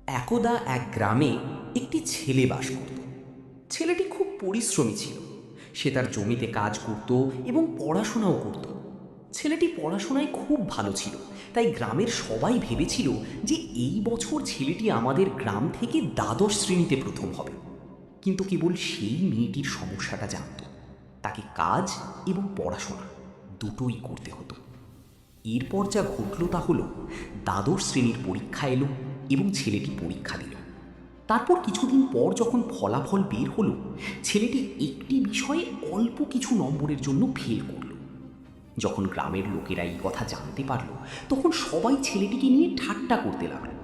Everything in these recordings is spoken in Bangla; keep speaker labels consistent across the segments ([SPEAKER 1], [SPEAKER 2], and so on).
[SPEAKER 1] একদা এক গ্রামে একটি ছেলে বাস করত। ছেলেটি খুব পরিশ্রমী ছিল। সে তার জমিতে কাজ করত এবং পড়াশোনাও করত। ছেলেটি পড়াশোনায় খুব ভালো ছিল, তাই গ্রামের সবাই ভেবেছিল যে এই বছর ছেলেটি আমাদের গ্রাম থেকে দ্বাদশ শ্রেণীতে প্রথম হবে। কিন্তু কেবল সেই মেয়েটির সমস্যাটা জানত, তাকে কাজ এবং পড়াশোনা দুটোই করতে হতো। এরপর যা ঘটল তা হলো, দ্বাদশ শ্রেণীর পরীক্ষা এলো এবং ছেলেটি পরীক্ষা দিল। তারপর কিছুদিন পর যখন ফলাফল বের হলো, ছেলেটি একটি বিষয়ে অল্প কিছু নম্বরের জন্য ফেল করল। যখন গ্রামের লোকেরা এই কথা জানতে পারল, তখন সবাই ছেলেটিকে নিয়ে ঠাট্টা করতে লাগলো।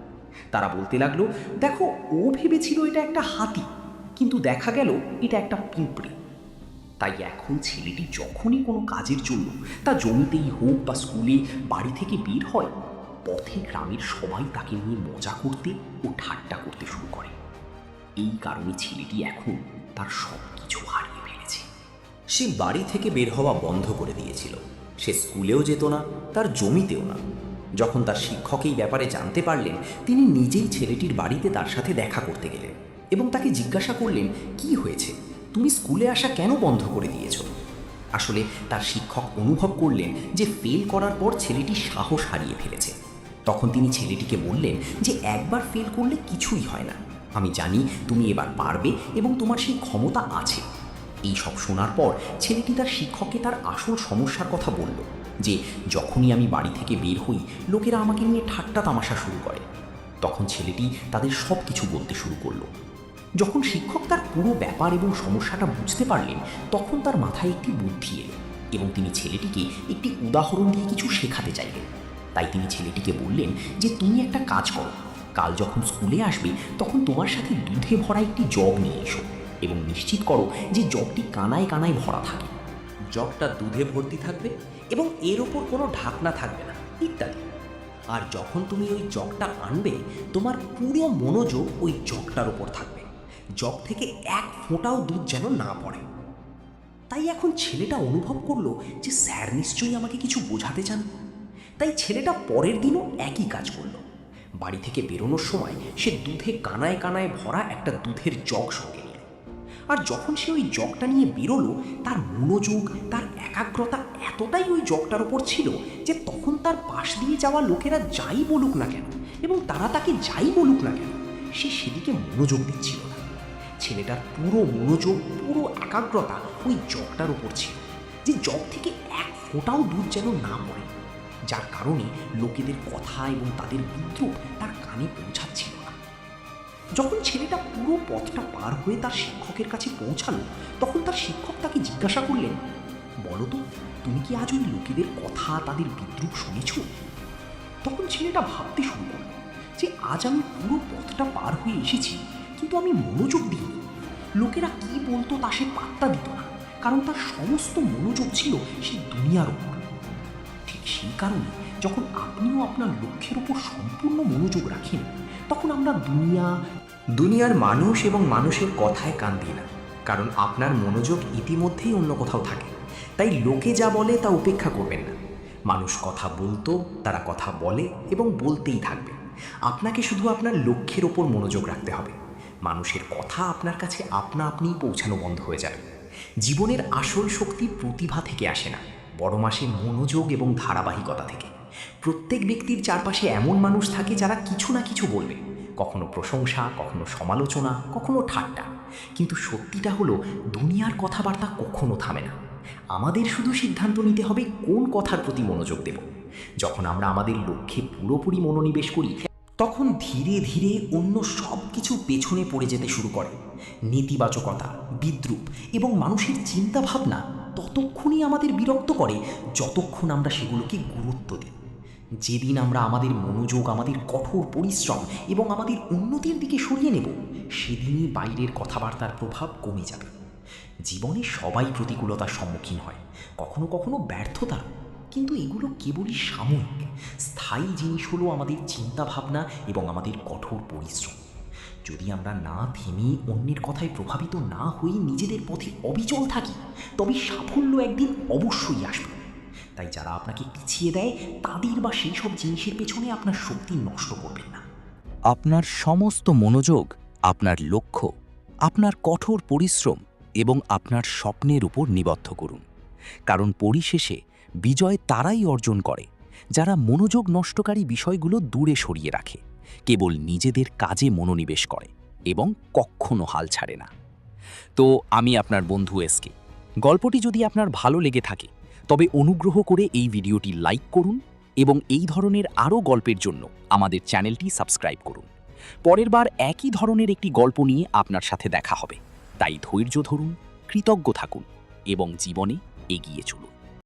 [SPEAKER 1] তারা বলতে লাগলো, দেখো, ও ভেবেছিল এটা একটা হাতি, কিন্তু দেখা গেল এটা একটা পিঁপড়ে। তাই এখন ছেলেটি যখনই কোনো কাজের জন্য, তা জমিতেই হোক বা স্কুলে, বাড়ি থেকে বের হয়, পথে গ্রামের সবাই তাকে নিয়ে মজা করতে ও ঠাট্টা করতে শুরু করে। এই কারণে ছেলেটি এখন তার সব কিছু হারিয়ে ফেলেছে। সে বাড়ি থেকে বের হওয়া বন্ধ করে দিয়েছিল। সে স্কুলেও যেত না, তার জমিতেও না। যখন তার শিক্ষক এই ব্যাপারে জানতে পারলেন, তিনি নিজেই ছেলেটির বাড়িতে তার সাথে দেখা করতে গেলেন এবং তাকে জিজ্ঞাসা করলেন, কি হয়েছে, তুমি স্কুলে আসা কেন বন্ধ করে দিয়েছ? আসলে তার শিক্ষক অনুভব করলেন যে ফেল করার পর ছেলেটি সাহস হারিয়ে ফেলেছে। তখন তিনি ছেলেটিকে বললেন যে একবার ফেল করলে কিছুই হয় না, আমি জানি তুমি এবার পারবে এবং তোমার সেই ক্ষমতা আছে। এই সব শোনার পর ছেলেটি তার শিক্ষককে তার আসল সমস্যার কথা বলল, যে যখনই আমি বাড়ি থেকে বের হই, লোকেরা আমাকে নিয়ে ঠাট্টা তামাশা শুরু করে। তখন ছেলেটি তাদের সব কিছু বলতে শুরু করলো। যখন শিক্ষক তার পুরো ব্যাপার এবং সমস্যাটা বুঝতে পারলেন, তখন তার মাথায় একটি বুদ্ধি এলো এবং তিনি ছেলেটিকে একটি উদাহরণ দিয়ে কিছু শেখাতে চাইলেন। তাই তিনি ছেলেটিকে বললেন যে তুমি একটা কাজ করো, কাল যখন স্কুলে আসবে তখন তোমার সাথে দুধে ভরা একটি জগ নিয়ে এসো এবং নিশ্চিত করো যে জগটি কানায় কানায় ভরা থাকে, জগটা দুধে ভর্তি থাকবে এবং এর ওপর কোনো ঢাকনা থাকবে না, ইত্যাদি। আর যখন তুমি ওই জগটা আনবে, তোমার পুরো মনোযোগ ওই জগটার ওপর থাকবে, জগ থেকে এক ফোঁটাও দুধ যেন না পড়ে। তাই এখন ছেলেটা অনুভব করলো যে স্যার নিশ্চয়ই আমাকে কিছু বোঝাতে চান। তাই ছেলেটা পরের দিনও একই কাজ করলো। বাড়ি থেকে বেরোনোর সময় সে দুধে কানায় কানায় ভরা একটা দুধের জগ সঙ্গে নিল। আর যখন সে ওই জগটা নিয়ে বেরোলো, তার মনোযোগ, তার একাগ্রতা এতটাই ওই জগটার ওপর ছিল যে তখন তার পাশ দিয়ে যাওয়া লোকেরা যাই বলুক না কেন এবং তারা তাকে যাই বলুক না কেন, সে সেদিকে মনোযোগ দিচ্ছিল না। ছেলেটার পুরো মনোযোগ, পুরো একাগ্রতা ওই জগটার ওপর ছিল, যে জগ থেকে এক ফোঁটাও দুধ যেন না পড়ে, যার কারণে লোকেদের কথা এবং তাদের বিদ্রূপ তার কানে পৌঁছাচ্ছিল না। যখন ছেলেটা পুরো পথটা পার হয়ে তার শিক্ষকের কাছে পৌঁছালো, তখন তার শিক্ষক তাকে জিজ্ঞাসা করলেন, বলো তো, তুমি কি আজ ওই লোকেদের কথা, তাদের বিদ্রূপ শুনেছ? তখন ছেলেটা ভাবতে শুরু করল যে আজ আমি পুরো পথটা পার হয়ে এসেছি, কিন্তু আমি মনোযোগ দিইনি। লোকেরা কি বলতো তা সে পাত্তা দিত না, কারণ তার সমস্ত মনোযোগ ছিল সেই দুনিয়ার উপর। ঠিক সেই কারণে যখন আপনিও আপনার লক্ষ্যের উপর সম্পূর্ণ মনোযোগ রাখেন, তখন আমরা দুনিয়ার মানুষ এবং মানুষের কথায় কান দিই না, কারণ আপনার মনোযোগ ইতিমধ্যেই অন্য কোথাও থাকে। তাই লোকে যা বলে তা উপেক্ষা করবেন না। মানুষ কথা বলতো, তারা কথা বলে এবং বলতেই থাকবে। আপনাকে শুধু আপনার লক্ষ্যের ওপর মনোযোগ রাখতে হবে। মানুষের কথা আপনার কাছে আপনা আপনিই পৌঁছানো বন্ধ হয়ে যাবে। জীবনের আসল শক্তি প্রতিভা থেকে আসে না, বরং আসে মনোযোগ এবং ধারাবাহিকতা থেকে। প্রত্যেক ব্যক্তির চারপাশে এমন মানুষ থাকে যারা কিছু না কিছু বলবে, কখনো প্রশংসা, কখনো সমালোচনা, কখনো ঠাট্টা। কিন্তু সত্যিটা হলো, দুনিয়ার কথাবার্তা কখনো থামে না। আমাদের শুধু সিদ্ধান্ত নিতে হবে কোন কথার প্রতি মনোযোগ দেব। যখন আমরা আমাদের লক্ষ্যে পুরোপুরি মনোনিবেশ করি, তখন ধীরে ধীরে অন্য সব কিছু পেছনে পড়ে যেতে শুরু করে। নেতিবাচকতা, বিদ্রূপ এবং মানুষের চিন্তাভাবনা ততক্ষণই আমাদের বিরক্ত করে যতক্ষণ আমরা সেগুলোকে গুরুত্ব দিই। যেদিন আমরা আমাদের মনোযোগ, আমাদের কঠোর পরিশ্রম এবং আমাদের উন্নতির দিকে সরিয়ে নেব, সেদিনই বাইরের কথাবার্তার প্রভাব কমে যাবে। জীবনে সবাই প্রতিকূলতার সম্মুখীন হয়, কখনো কখনো ব্যর্থতার, কিন্তু এগুলো কেবলই সাময়িক। স্থায়ী জিনিস হলো আমাদের চিন্তাভাবনা এবং আমাদের কঠোর পরিশ্রম। যদি আমরা না থেমে, অন্যের কথায় প্রভাবিত না হয়ে নিজেদের পথে অবিচল থাকি, তবে সাফল্য একদিন অবশ্যই আসবে। তাই যারা আপনাকে পিছিয়ে দেয়, তাদের বা সেই সব জিনিসের পেছনে আপনার শক্তি নষ্ট করবেন না।
[SPEAKER 2] আপনার সমস্ত মনোযোগ আপনার লক্ষ্য, আপনার কঠোর পরিশ্রম এবং আপনার স্বপ্নের উপর নিবদ্ধ করুন। কারণ পরিশেষে বিজয় তারাই অর্জন করে যারা মনোযোগ নষ্টকারী বিষয়গুলো দূরে সরিয়ে রাখে, কেবল নিজেদের কাজে মনোনিবেশ করে এবং কখনো হাল ছাড়ে না। তো আমি আপনার বন্ধু এসকে। গল্পটি যদি আপনার ভালো লেগে থাকে তবে অনুগ্রহ করে এই ভিডিওটি লাইক করুন এবং এই ধরনের আরও গল্পের জন্য আমাদের চ্যানেলটি সাবস্ক্রাইব করুন। পরের বার একই ধরনের একটি গল্প নিয়ে আপনার সাথে দেখা হবে। তাই ধৈর্য ধরুন, কৃতজ্ঞ থাকুন এবং জীবনে এগিয়ে চলুন।